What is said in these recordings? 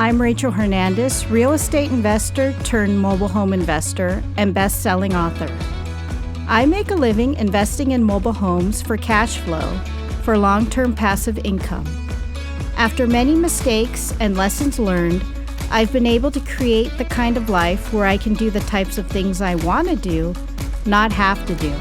I'm Rachel Hernandez, real estate investor turned mobile home investor and best-selling author. I make a living investing in mobile homes for cash flow for long-term passive income. After many mistakes and lessons learned, I've been able to create the kind of life where I can do the types of things I want to do, not have to do.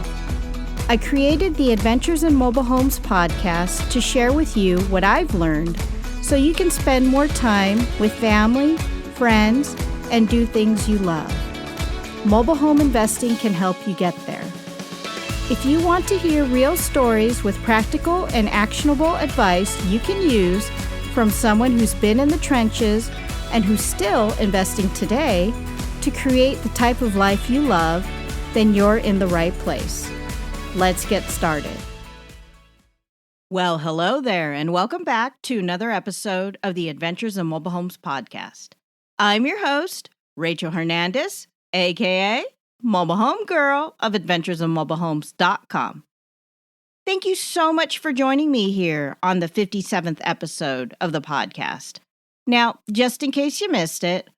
I created the Adventures in Mobile Homes podcast to share with you what I've learned so you can spend more time with family, friends, and do things you love. Mobile home investing can help you get there. If you want to hear real stories with practical and actionable advice you can use from someone who's been in the trenches and who's still investing today to create the type of life you love, then you're in the right place. Let's get started. Well, hello there, and welcome back to another episode of the Adventures in Mobile Homes podcast. I'm your host, Rachel Hernandez, aka Mobile Home Girl of AdventuresinMobileHomes.com. Thank you so much for joining me here on the 57th episode of the podcast. Now, just in case you missed it,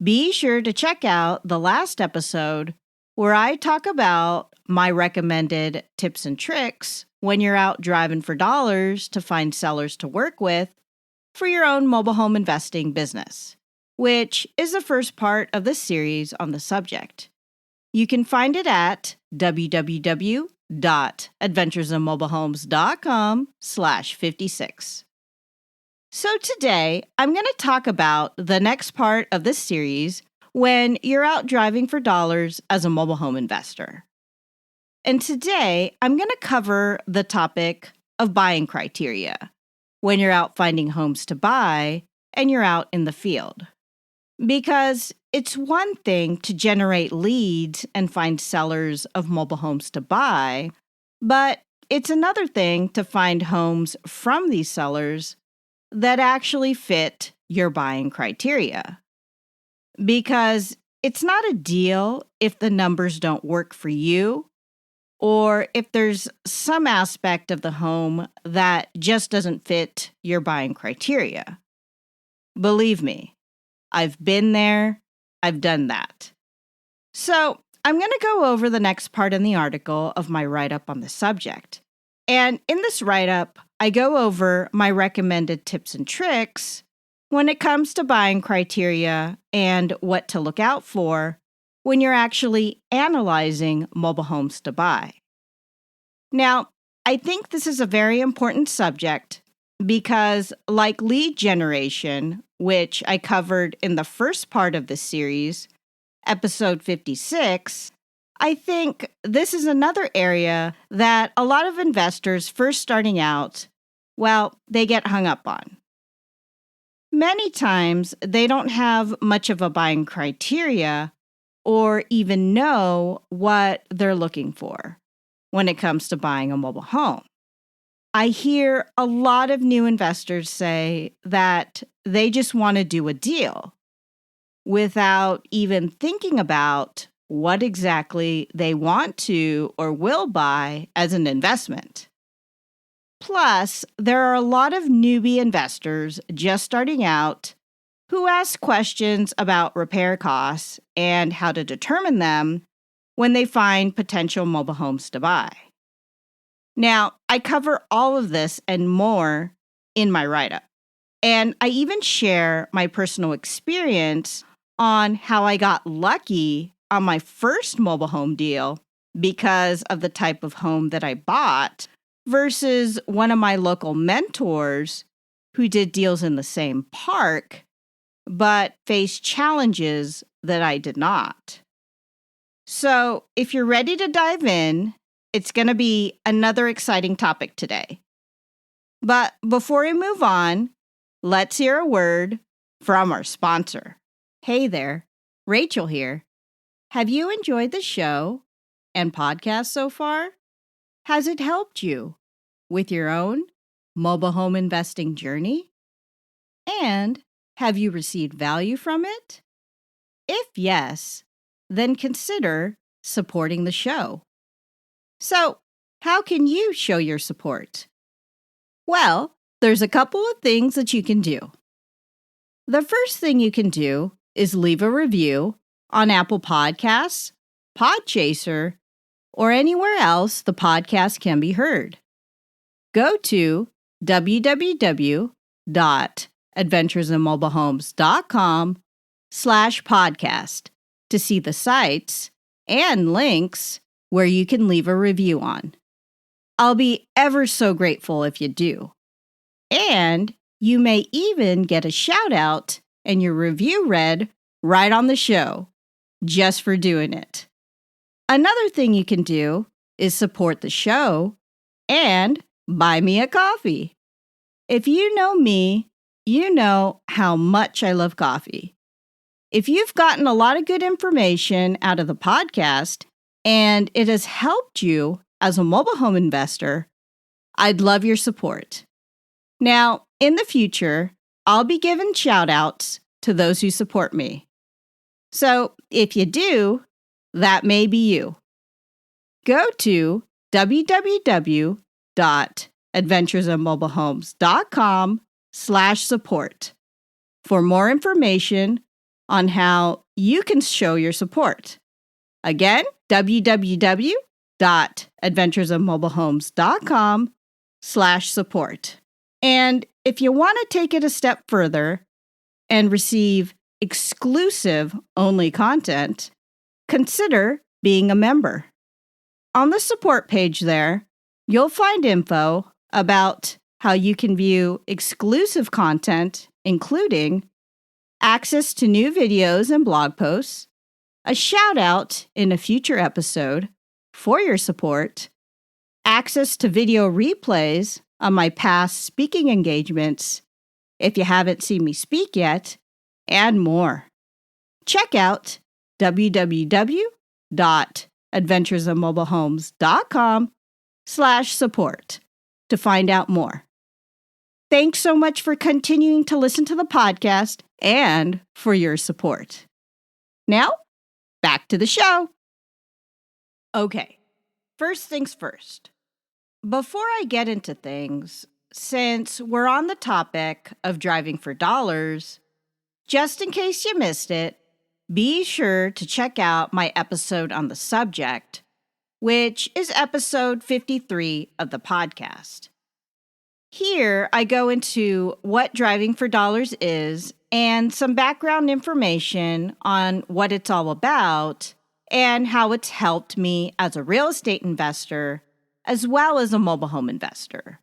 be sure to check out the last episode where I talk about my recommended tips and tricks when you're out driving for dollars to find sellers to work with for your own mobile home investing business, which is the first part of the series on the subject. You can find it at www.adventuresinmobilehomes.com/56. So today, I'm going to talk about the next part of this series when you're out driving for dollars as a mobile home investor. And today, I'm going to cover the topic of buying criteria when you're out finding homes to buy and you're out in the field. Because it's one thing to generate leads and find sellers of mobile homes to buy, but it's another thing to find homes from these sellers that actually fit your buying criteria. Because it's not a deal if the numbers don't work for you, or if there's some aspect of the home that just doesn't fit your buying criteria. Believe me, I've been there, I've done that. So I'm going to go over the next part in the article of my write-up on the subject. And in this write-up, I go over my recommended tips and tricks when it comes to buying criteria and what to look out for when you're actually analyzing mobile homes to buy. Now, I think this is a very important subject because, like lead generation, which I covered in the first part of the series, episode 56, I think this is another area that a lot of investors first starting out, well, they get hung up on. Many times, they don't have much of a buying criteria or even know what they're looking for when it comes to buying a mobile home. I hear a lot of new investors say that they just want to do a deal without even thinking about what exactly they want to or will buy as an investment. Plus, there are a lot of newbie investors just starting out who ask questions about repair costs and how to determine them when they find potential mobile homes to buy. Now, I cover all of this and more in my write-up, and I even share my personal experience on how I got lucky on my first mobile home deal because of the type of home that I bought versus one of my local mentors who did deals in the same park but faced challenges that I did not. So, if you're ready to dive in, it's going to be another exciting topic today. But before we move on, let's hear a word from our sponsor. Hey there, Rachel here. Have you enjoyed the show and podcast so far? Has it helped you with your own mobile home investing journey? And have you received value from it? If yes, then consider supporting the show. So, how can you show your support? Well, there's a couple of things that you can do. The first thing you can do is leave a review on Apple Podcasts, Podchaser, or anywhere else the podcast can be heard. Go to www.adventuresinmobilehomes.com/podcast to see the sites and links where you can leave a review on. I'll be ever so grateful if you do. And you may even get a shout out and your review read right on the show, just for doing it. Another thing you can do is support the show and buy me a coffee. If you know me, you know how much I love coffee. If you've gotten a lot of good information out of the podcast and it has helped you as a mobile home investor, I'd love your support. Now, in the future, I'll be giving shout outs to those who support me. So if you do, that may be you. Go to www.adventuresinmobilehomes.com/support for more information on how you can show your support. Again, www.adventuresinmobilehomes.com/support. And if you want to take it a step further and receive exclusive only content, consider being a member. On the support page there, you'll find info about how you can view exclusive content, including access to new videos and blog posts, a shout out in a future episode for your support, access to video replays on my past speaking engagements if you haven't seen me speak yet, and more. Check out www.adventuresinmobilehomes.com/support to find out more. Thanks so much for continuing to listen to the podcast and for your support. Now, back to the show. Okay, first things first. Before I get into things, since we're on the topic of driving for dollars, just in case you missed it, be sure to check out my episode on the subject, which is episode 53 of the podcast. Here, I go into what driving for dollars is and some background information on what it's all about and how it's helped me as a real estate investor as well as a mobile home investor.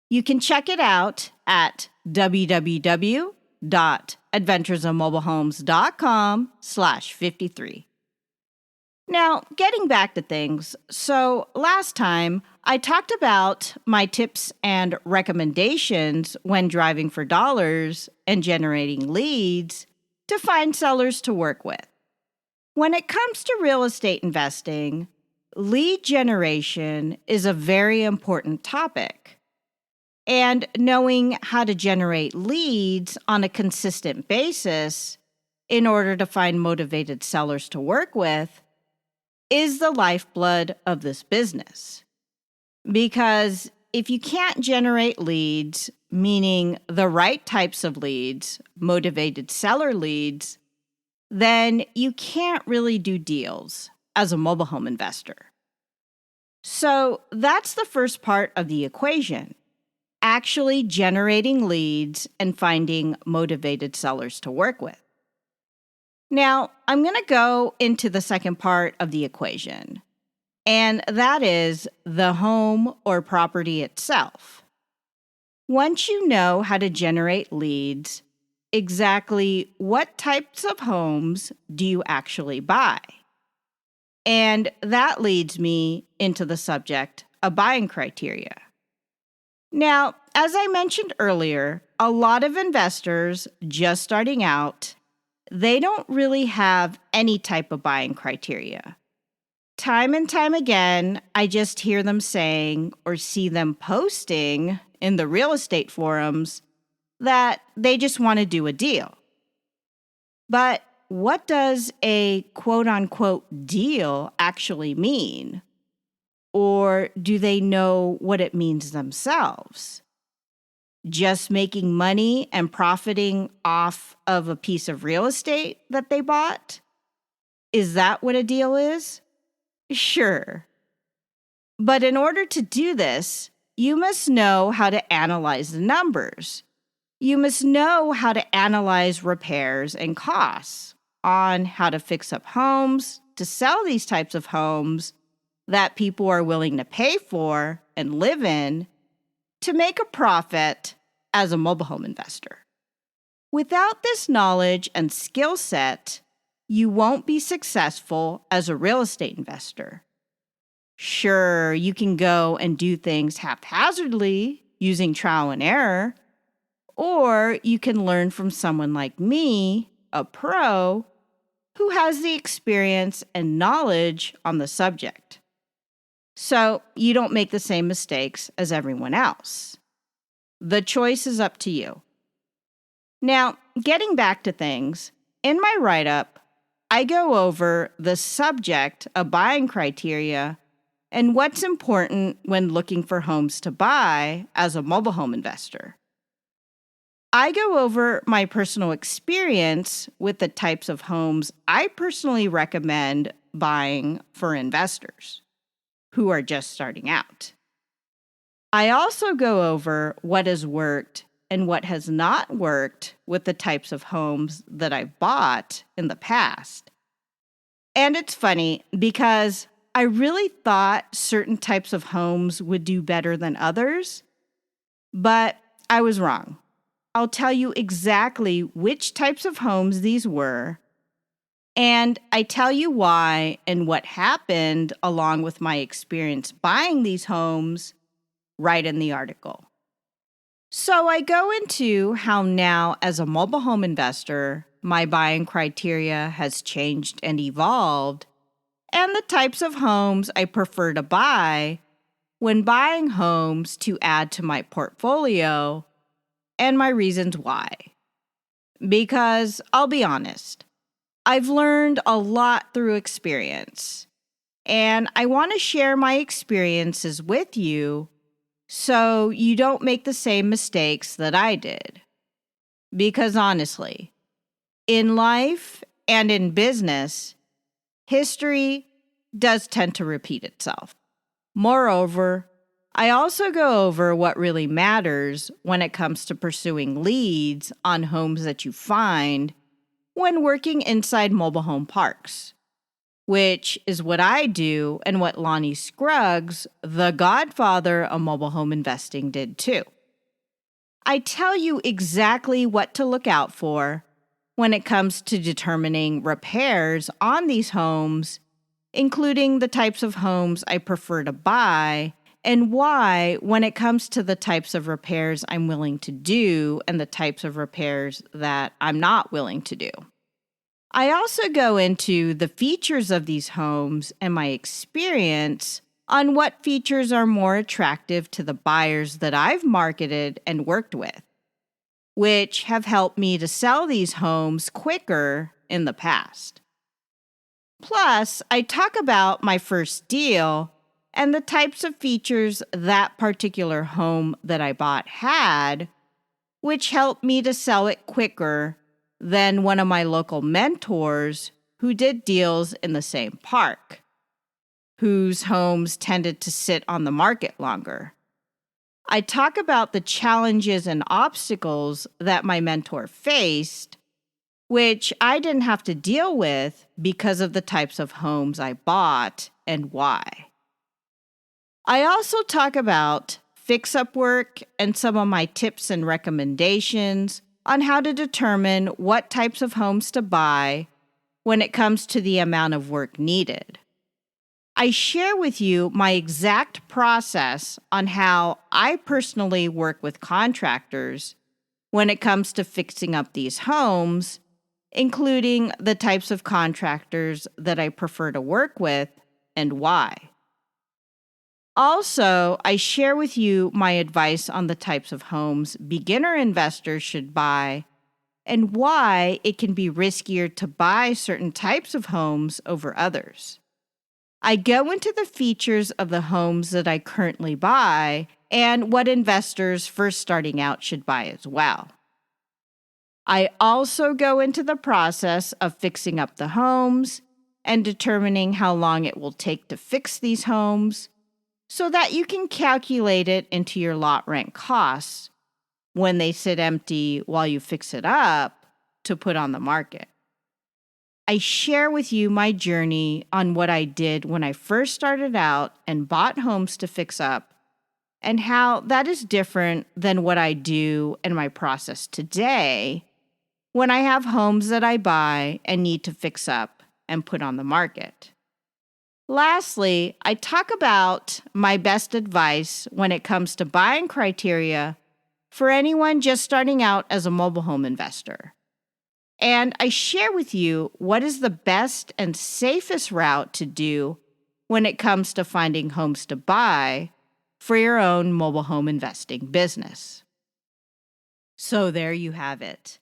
You can check it out at www.adventuresinmobilehomes.com/53. Now, getting back to things, so last time I talked about my tips and recommendations when driving for dollars and generating leads to find sellers to work with. When it comes to real estate investing, lead generation is a very important topic. And knowing how to generate leads on a consistent basis in order to find motivated sellers to work with is the lifeblood of this business. Because if you can't generate leads, meaning the right types of leads, motivated seller leads, then you can't really do deals as a mobile home investor. So that's the first part of the equation, actually generating leads and finding motivated sellers to work with. Now, I'm going to go into the second part of the equation, and that is the home or property itself. Once you know how to generate leads, exactly what types of homes do you actually buy? And that leads me into the subject of buying criteria. Now, as I mentioned earlier, a lot of investors just starting out, they don't really have any type of buying criteria. Time and time again, I just hear them saying or see them posting in the real estate forums that they just want to do a deal. But what does a quote-unquote deal actually mean? Or do they know what it means themselves? just making money and profiting off of a piece of real estate that they bought? Is that what a deal is? Sure. But in order to do this, you must know how to analyze the numbers. You must know how to analyze repairs and costs on how to fix up homes, to sell these types of homes that people are willing to pay for and live in, to make a profit as a mobile home investor. Without this knowledge and skill set, you won't be successful as a real estate investor. Sure, you can go and do things haphazardly using trial and error, or you can learn from someone like me, a pro, who has the experience and knowledge on the subject. So you don't make the same mistakes as everyone else. The choice is up to you. Now, getting back to things, in my write-up, I go over the subject of buying criteria and what's important when looking for homes to buy as a mobile home investor. I go over my personal experience with the types of homes I personally recommend buying for investors who are just starting out. I also go over what has worked and what has not worked with the types of homes that I've bought in the past. And it's funny because I really thought certain types of homes would do better than others, but I was wrong. I'll tell you exactly which types of homes these were, and I tell you why and what happened along with my experience buying these homes right in the article. So I go into how now, as a mobile home investor, my buying criteria has changed and evolved, and the types of homes I prefer to buy when buying homes to add to my portfolio, and my reasons why. Because I'll be honest, I've learned a lot through experience, and I want to share my experiences with you so you don't make the same mistakes that I did. Because honestly, in life and in business, history does tend to repeat itself. Moreover, I also go over what really matters when it comes to pursuing leads on homes that you find when working inside mobile home parks, which is what I do and what Lonnie Scruggs, the godfather of mobile home investing, did too. I tell you exactly what to look out for when it comes to determining repairs on these homes, including the types of homes I prefer to buy and why when it comes to the types of repairs I'm willing to do and the types of repairs that I'm not willing to do. I also go into the features of these homes and my experience on what features are more attractive to the buyers that I've marketed and worked with, which have helped me to sell these homes quicker in the past. Plus, I talk about my first deal and the types of features that particular home that I bought had, which helped me to sell it quicker than one of my local mentors who did deals in the same park, whose homes tended to sit on the market longer. I talk about the challenges and obstacles that my mentor faced, which I didn't have to deal with because of the types of homes I bought and why. I also talk about fix-up work and some of my tips and recommendations on how to determine what types of homes to buy when it comes to the amount of work needed. I share with you my exact process on how I personally work with contractors when it comes to fixing up these homes, including the types of contractors that I prefer to work with and why. Also, I share with you my advice on the types of homes beginner investors should buy and why it can be riskier to buy certain types of homes over others. I go into the features of the homes that I currently buy and what investors first starting out should buy as well. I also go into the process of fixing up the homes and determining how long it will take to fix these homes so that you can calculate it into your lot rent costs when they sit empty while you fix it up to put on the market. I share with you my journey on what I did when I first started out and bought homes to fix up, and how that is different than what I do in my process today when I have homes that I buy and need to fix up and put on the market. Lastly, I talk about my best advice when it comes to buying criteria for anyone just starting out as a mobile home investor. And I share with you what is the best and safest route to do when it comes to finding homes to buy for your own mobile home investing business. So there you have it.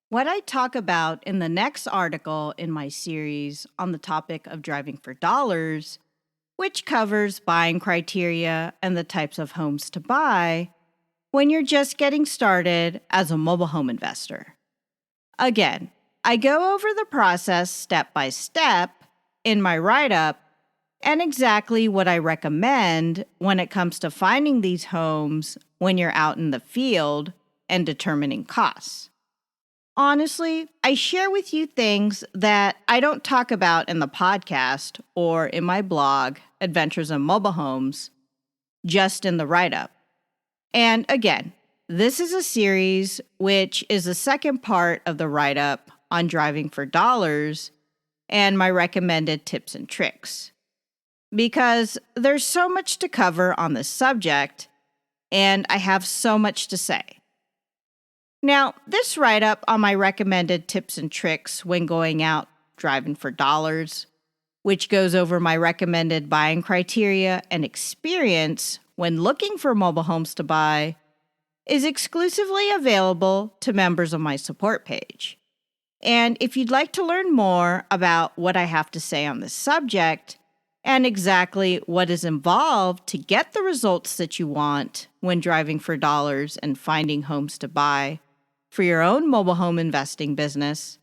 What I talk about in the next article in my series on the topic of driving for dollars, which covers buying criteria and the types of homes to buy when you're just getting started as a mobile home investor. Again, I go over the process step by step in my write-up and exactly what I recommend when it comes to finding these homes when you're out in the field and determining costs. Honestly, I share with you things that I don't talk about in the podcast or in my blog, Adventures in Mobile Homes, just in the write-up. And again, this is a series which is the second part of the write-up on driving for dollars and my recommended tips and tricks. Because there's so much to cover on this subject, and I have so much to say. Now, this write-up on my recommended tips and tricks when going out driving for dollars, which goes over my recommended buying criteria and experience when looking for mobile homes to buy, is exclusively available to members of my support page. And if you'd like to learn more about what I have to say on this subject and exactly what is involved to get the results that you want when driving for dollars and finding homes to buy for your own mobile home investing business,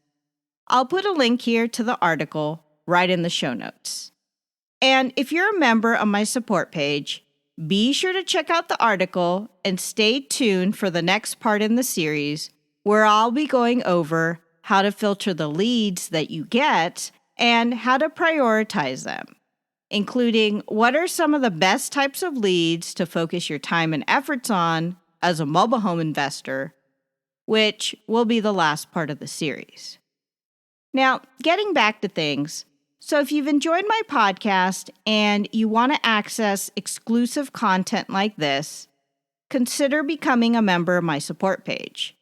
I'll put a link here to the article right in the show notes. And if you're a member of my support page, be sure to check out the article and stay tuned for the next part in the series where I'll be going over how to filter the leads that you get and how to prioritize them, including what are some of the best types of leads to focus your time and efforts on as a mobile home investor, which will be the last part of the series. Now, getting back to things, so if you've enjoyed my podcast and you want to access exclusive content like this, consider becoming a member of my support page.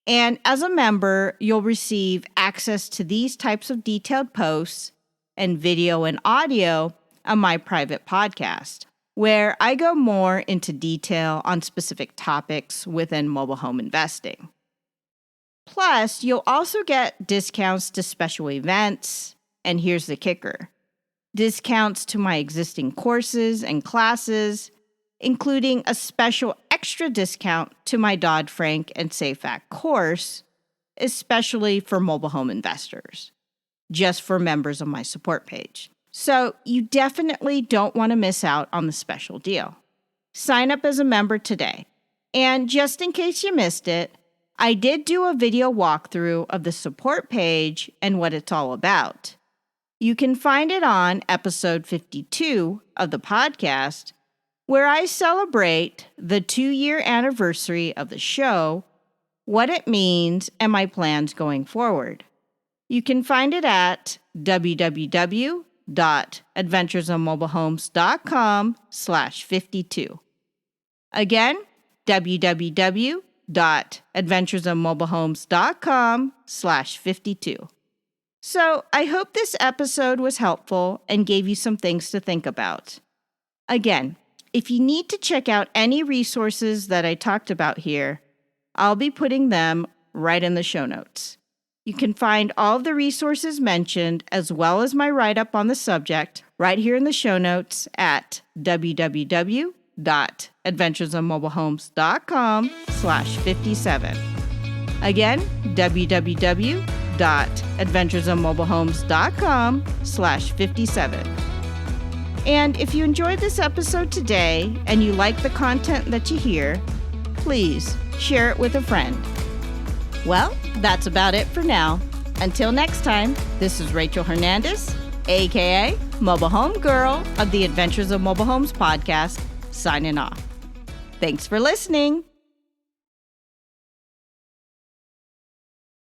And as a member, you'll receive access to these types of detailed posts and video and audio on my private podcast, where I go more into detail on specific topics within mobile home investing. Plus, you'll also get discounts to special events, and here's the kicker: discounts to my existing courses and classes, including a special extra discount to my Dodd-Frank and SAFE Act course, especially for mobile home investors, just for members of my support page. So you definitely don't want to miss out on the special deal. Sign up as a member today. And just in case you missed it, I did do a video walkthrough of the support page and what it's all about. You can find it on episode 52 of the podcast, where I celebrate the 2-year anniversary of the show, what it means, and my plans going forward. You can find it at www.adventuresonmobilehomes.com/52. Again, www.adventuresonmobilehomes.com/52. So I hope this episode was helpful and gave you some things to think about. Again, if you need to check out any resources that I talked about here, I'll be putting them right in the show notes. You can find all of the resources mentioned, as well as my write-up on the subject, right here in the show notes at www.adventuresonmobilehomes.com. www.adventuresofmobilehomes.com/57. Again, www.adventuresofmobilehomes.com/57. And if you enjoyed this episode today and you like the content that you hear, please share it with a friend. Well, that's about it for now. Until next time, this is Rachel Hernandez, aka Mobile Home Girl of the Adventures of Mobile Homes podcast, signing off. Thanks for listening.